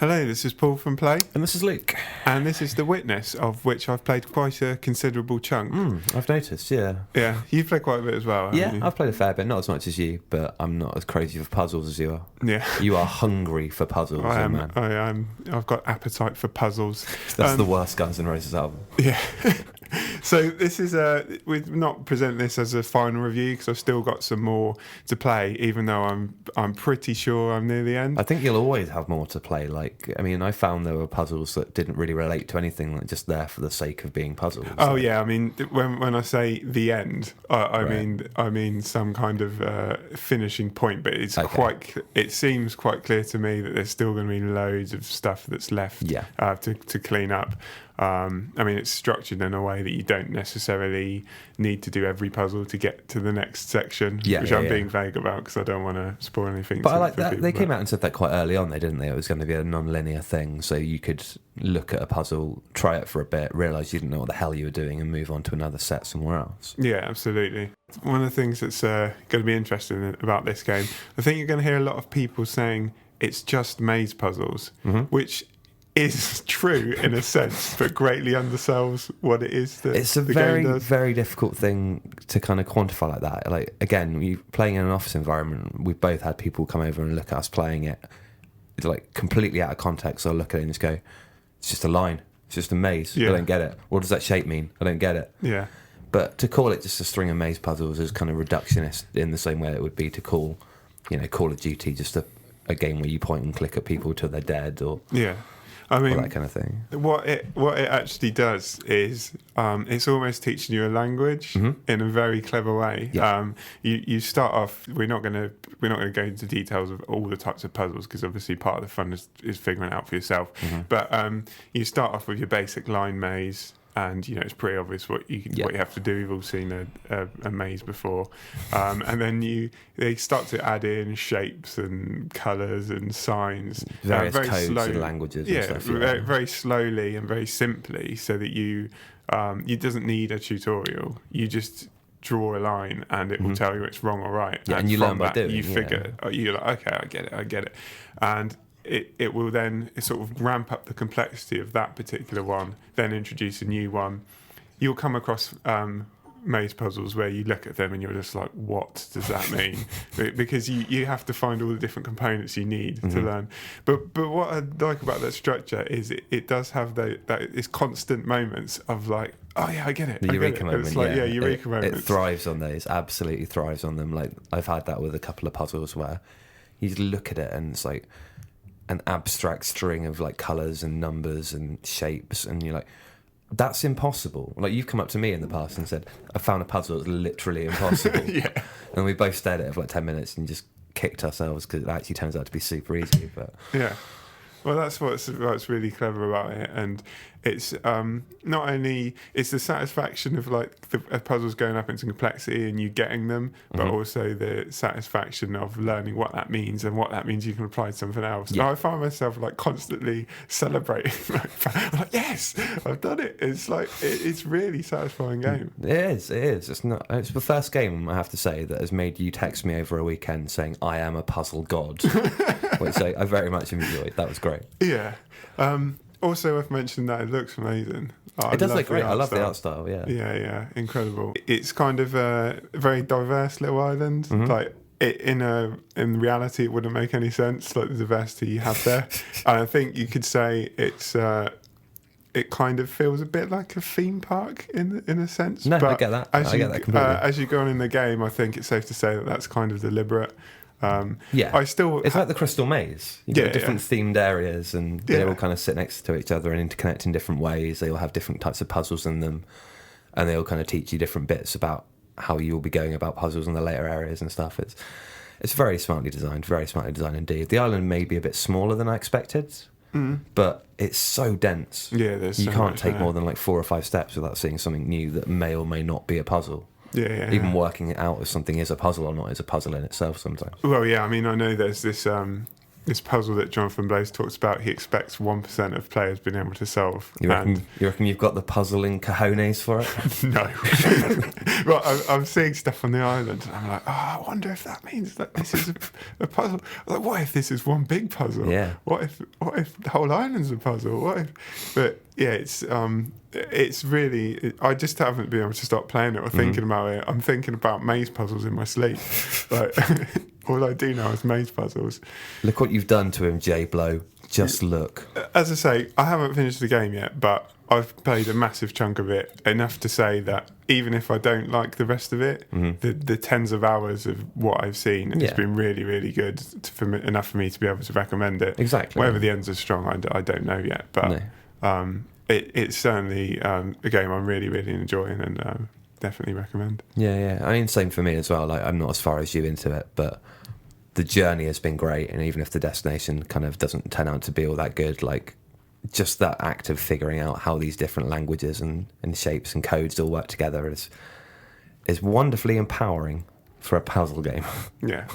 Hello, this is Paul from Play. And this is Luke. And this is The Witness, of which I've played quite a considerable chunk. I've noticed, yeah. Yeah, you've played quite a bit as well, haven't Yeah, you? I've played a fair bit, not as much as you, but I'm not as crazy for puzzles as you are. Yeah. You are hungry for puzzles, I am. man. I've got appetite for puzzles. That's the worst Guns N' Roses album. Yeah. So this is we've not present this as a final review because I've still got some more to play, even though I'm pretty sure I'm near the end. I think you'll always have more to play. I found there were puzzles that didn't really relate to anything, like just there for the sake of being puzzles. Oh yeah, I mean when I say the end, I mean some kind of finishing point, but it's Okay. It seems quite clear to me that there's still going to be loads of stuff that's left to clean up. I mean, it's structured in a way that you don't necessarily need to do every puzzle to get to the next section, which I'm being vague about because I don't want to spoil anything. But I like that. They came out and said that quite early on, didn't they? It was going to be a non-linear thing, so you could look at a puzzle, try it for a bit, realise you didn't know what the hell you were doing, and move on to another set somewhere else. Yeah, absolutely. One of the things that's going to be interesting about this game, I think you're going to hear a lot of people saying it's just maze puzzles, which is true in a sense, but greatly undersells what it is that it's a very difficult thing to kind of quantify like that. Like, again, you playing in an office environment, we've both had people come over and look at us playing it, it's like completely out of context. They'll look at it and just go, it's just a line, it's just a maze. I don't get it. What does that shape mean? I don't get it. Yeah. But to call it just a string of maze puzzles is kind of reductionist in the same way it would be to call, Call of Duty just a game where you point and click at people till they're dead, or I mean, that kind of thing. What it actually does is it's almost teaching you a language in a very clever way. Yeah. You start off. We're not going to go into details of all the types of puzzles because obviously part of the fun is figuring it out for yourself. But you start off with your basic line maze. And it's pretty obvious what you have to do. We've all seen a maze before, and then they start to add in shapes and colours and signs, various very codes slowly, and languages. Yeah, and stuff, very slowly and very simply, so that you doesn't need a tutorial. You just draw a line and it will tell you it's wrong or right. Yeah, and you from learn by doing. You figure you're like, okay, I get it, and it will then sort of ramp up the complexity of that particular one, then introduce a new one. You'll come across maze puzzles where you look at them and you're just like, what does that mean? Because you have to find all the different components you need to learn. But what I like about that structure is it does have it's constant moments of like, oh yeah, I get it. The Eureka moment. It's like, Eureka moments. It thrives on those, absolutely thrives on them. Like, I've had that with a couple of puzzles where you just look at it and it's like an abstract string of like colours and numbers and shapes, and you're like, that's impossible. Like, you've come up to me in the past and said, I found a puzzle that's literally impossible. And we both stared at it for like 10 minutes and just kicked ourselves because it actually turns out to be super easy. But yeah, well, that's what's really clever about it, and it's not only it's the satisfaction of like the puzzles going up into complexity and you getting them, but also the satisfaction of learning what that means and what that means you can apply to something else. Yeah. And I find myself like constantly celebrating. I'm like, yes, I've done it. It's like it's really satisfying game. It is. It's the first game, I have to say, that has made you text me over a weekend saying I am a puzzle god, which I very much enjoyed. That was great. Yeah. Also, I've mentioned that it looks amazing. It does look great. I love the art style. Yeah, incredible. It's kind of a very diverse little island. Like in reality, it wouldn't make any sense. Like the diversity you have there, and I think you could say it kind of feels a bit like a theme park in a sense. No, but I get that. I get that completely. As you go on in the game, I think it's safe to say that that's kind of deliberate. It's like the Crystal Maze. You get different themed areas, and they all kind of sit next to each other and interconnect in different ways. They all have different types of puzzles in them, and they all kind of teach you different bits about how you'll be going about puzzles in the later areas and stuff. It's very smartly designed indeed. The island may be a bit smaller than I expected, but it's so dense. Yeah, you can't take more than like 4 or 5 steps without seeing something new that may or may not be a puzzle. Even working it out if something is a puzzle or not is a puzzle in itself sometimes. Well, yeah, I mean, I know there's this this puzzle that Jonathan Blaze talks about, he expects 1% of players being able to solve. You reckon you've got the puzzling cojones for it? No. Well, I'm seeing stuff on the island, and I'm like, I wonder if that means that this is a puzzle. Like, what if this is one big puzzle? Yeah. What if the whole island's a puzzle? What if? But yeah, it's really. I just haven't been able to stop playing it or thinking about it. I'm thinking about maze puzzles in my sleep. Like, all I do now is maze puzzles. Look what you've done to him, Jay Blow. Just look. As I say, I haven't finished the game yet, but I've played a massive chunk of it, enough to say that even if I don't like the rest of it, the tens of hours of what I've seen has been really, really good, enough for me to be able to recommend it. Exactly. Whether the ends are strong, I don't know yet, but it's certainly a game I'm really, really enjoying and definitely recommend. Yeah. I mean, same for me as well. Like, I'm not as far as you into it, but the journey has been great, and even if the destination kind of doesn't turn out to be all that good, like, just that act of figuring out how these different languages and shapes and codes all work together is wonderfully empowering for a puzzle game. Yeah.